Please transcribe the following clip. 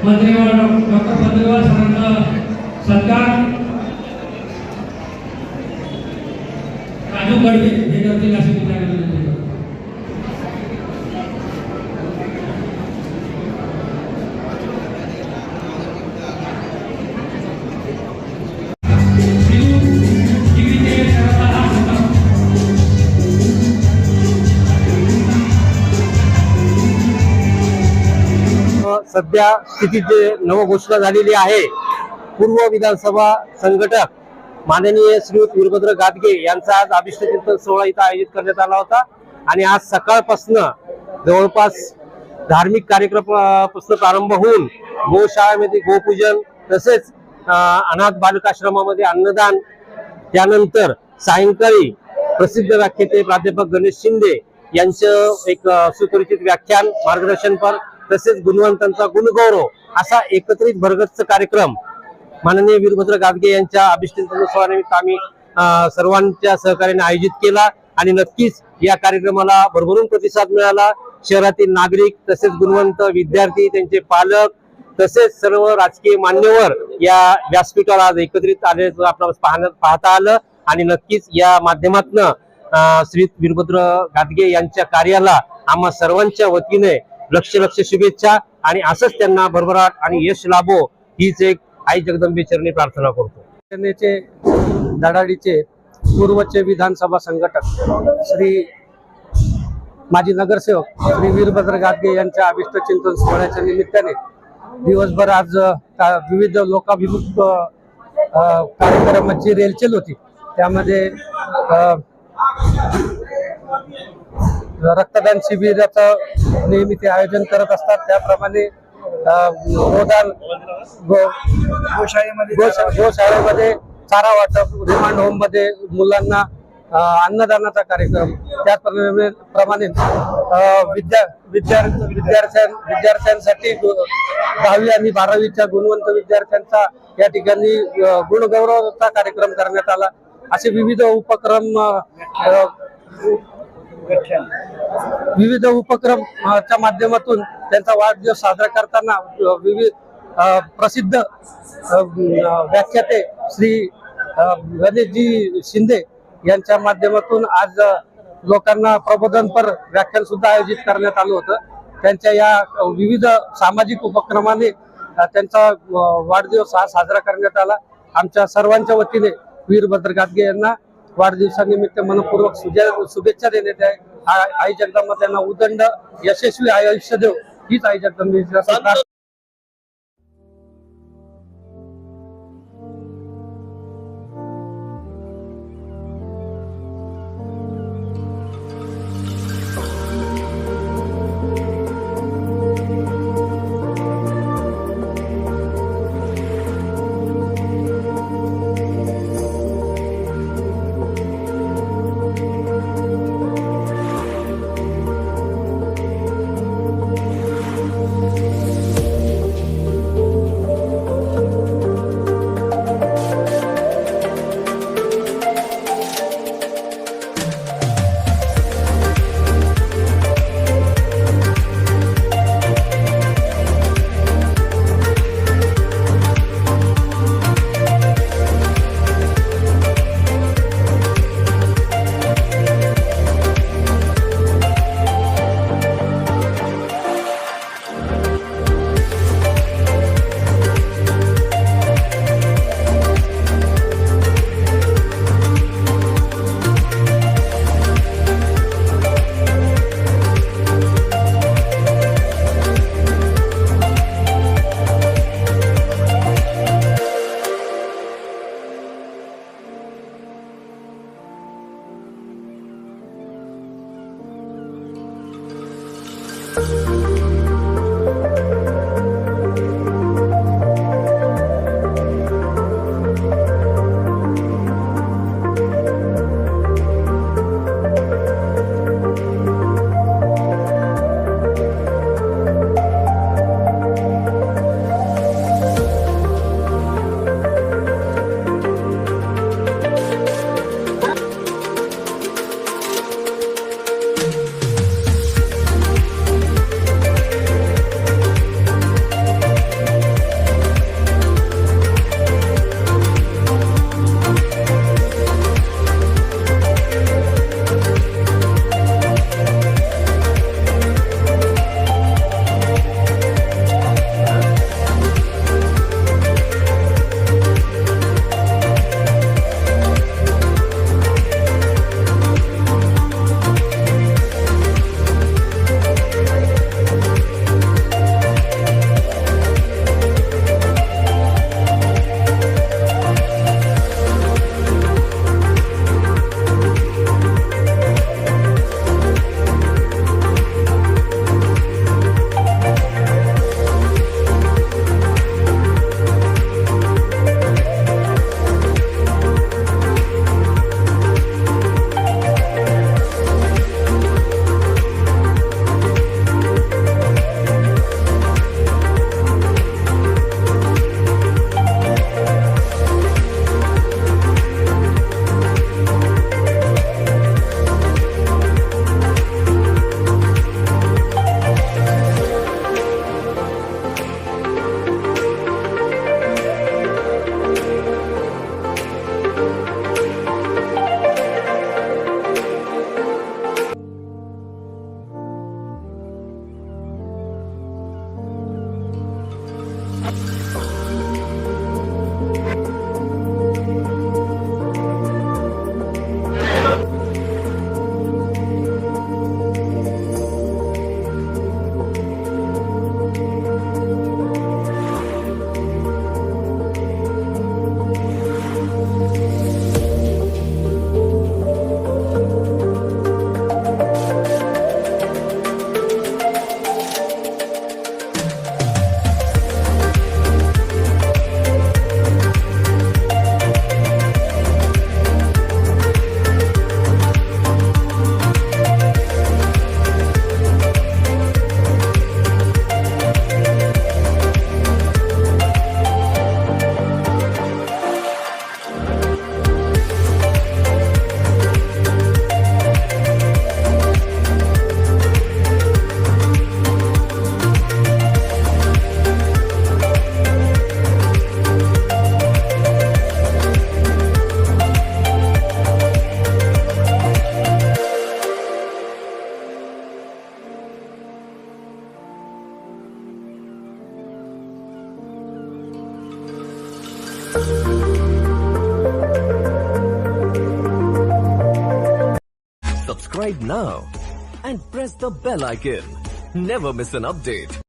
मंत्रीवर doctor पद्मवार सरांचा सत्कार राजू गडवे हे करतील असे विचार सध्या स्थिती जे नवघोषणा झालेली आहे, पूर्व विधानसभा संघटक माननीय श्रीयुत वीरभद्र गादगे यांचा आज अभिष्टचिंतन सोहळा इथं आयोजित करण्यात आला होता आणि आज सकाळपासून जवळपास धार्मिक कार्यक्रमापासून प्रारंभ होऊन गोशाळेमध्ये गोपूजन तसेच अनाथ बालकाश्रमामध्ये अन्नदान, त्यानंतर सायंकाळी प्रसिद्ध व्याख्याते प्राध्यापक गणेश शिंदे यांचं एक सुपरिचित व्याख्यान मार्गदर्शनपर तसेच गुणवंतांचा गुणगौरव असा एकत्रित भरगच्च कार्यक्रम माननीय वीरभद्र गादगे यांच्या अभिष्टचिंतन सोहळ्यानिमित्त आम्ही सर्वांच्या सहकार्याने आयोजित केला आणि नक्कीच या कार्यक्रमाला भरभरून प्रतिसाद मिळाला। शहरातील नागरिक तसेच गुणवंत विद्यार्थी, त्यांचे पालक तसेच सर्व राजकीय मान्यवर या व्यासपीठावर आज एकत्रित आले आपल्याला पाहता आलं आणि नक्कीच या माध्यमातून श्री वीरभद्र गादगे यांच्या कार्याला आम्हा सर्वांच्या वतीने लक्ष शुभेच्छा आणि असंच त्यांना भरभराट आणि यश लाभो हीच एक आई जगदंबे चरणी प्रार्थना करतो। सेनेचे धडाडीचे पूर्वचे विधानसभा संघटक श्री माजी नगरसेवक श्री वीरभद्र गादगे यांच्या अभिष्टचिंतन सोहळ्याच्या निमित्ताने दिवसभर आज विविध लोकाभिमुख कार्यक्रमाची रेलचेल होती। त्यामध्ये रक्तदान शिबिराचं नेहमी ते आयोजन करत असतात, त्याप्रमाणे गोशाळेमध्ये चारा वाटप, रिमांड होम मध्ये मुलांना अन्नदानाचा कार्यक्रम, त्याप्रमाणे विद्यार्थ्यांसाठी 10वी आणि 12वीच्या गुणवंत विद्यार्थ्यांचा या ठिकाणी गुणगौरवाचा कार्यक्रम करण्यात आला। असे विविध उपक्रमच्या माध्यमातून त्यांचा वाढदिवस साजरा करताना विविध प्रसिद्ध व्याख्याते श्री गणेशजी शिंदे यांच्या माध्यमातून आज लोकांना प्रबोधनपर व्याख्यान सुद्धा आयोजित करण्यात आलं होतं। त्यांच्या या विविध सामाजिक उपक्रमाने त्यांचा वाढदिवस हा साजरा करण्यात आला। आमच्या सर्वांच्या वतीने वीरभद्र गादगे यांना वाढदिवसानिमित्त मनपूर्वक शुभेच्छा देण्यात आहे। आई जगदंबा त्यांना उदंड यशस्वी आयुष्य देव हीच आई जगदंबेची subscribe now and press the bell icon. Never miss an update.